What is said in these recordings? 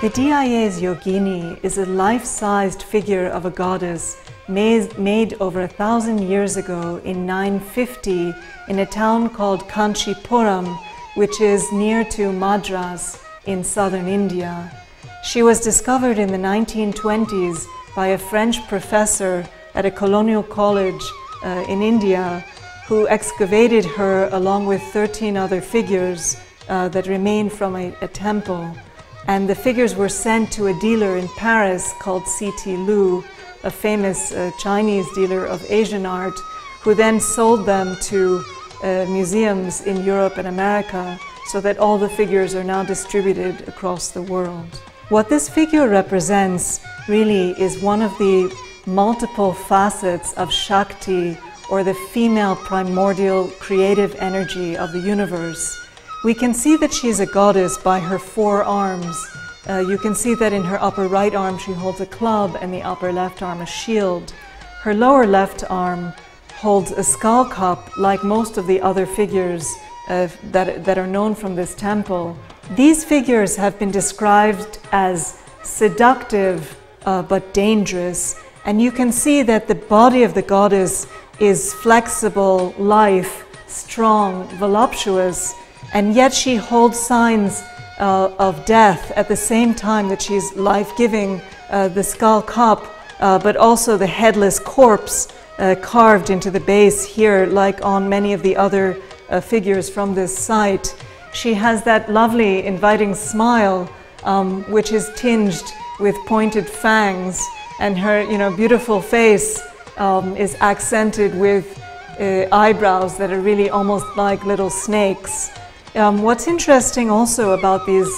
The DIA's Yogini is a life-sized figure of a goddess made over 1,000 years ago in 950 in a town called Kanchipuram, which is near to Madras in southern India. She was discovered in the 1920s by a French professor at a colonial college in India, who excavated her along with 13 other figures that remain from a temple. And the figures were sent to a dealer in Paris called C.T. Lu, a famous Chinese dealer of Asian art, who then sold them to museums in Europe and America, so that all the figures are now distributed across the world. What this figure represents really is one of the multiple facets of Shakti, or the female primordial creative energy of the universe. We can see that she's a goddess by her 4 arms. You can see that in her upper right arm she holds a club and the upper left arm a shield. Her lower left arm holds a skull cup, like most of the other figures that are known from this temple. These figures have been described as seductive but dangerous, and you can see that the body of the goddess is flexible, lithe, strong, voluptuous, and yet she holds signs of death at the same time that she's life-giving, the skull cup, but also the headless corpse carved into the base here, like on many of the other figures from this site. She has that lovely, inviting smile, which is tinged with pointed fangs, and her, beautiful face is accented with eyebrows that are really almost like little snakes. What's interesting also about these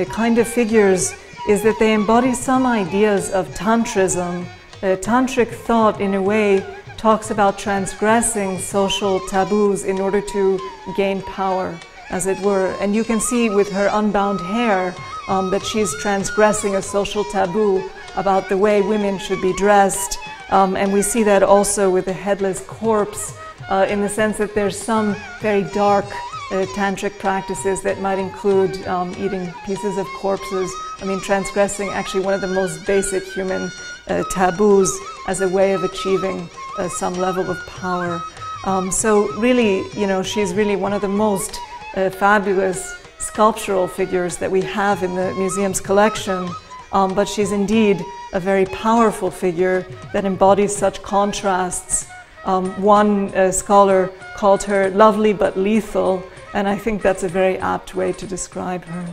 kind of figures is that they embody some ideas of Tantrism. Tantric thought, in a way, talks about transgressing social taboos in order to gain power, as it were. And you can see with her unbound hair that she's transgressing a social taboo about the way women should be dressed. And we see that also with the headless corpse, in the sense that there's some very dark tantric practices that might include eating pieces of corpses. Transgressing actually one of the most basic human taboos as a way of achieving some level of power. So really, she's really one of the most fabulous sculptural figures that we have in the museum's collection. But she's indeed a very powerful figure that embodies such contrasts. One scholar called her lovely but lethal, and I think that's a very apt way to describe her.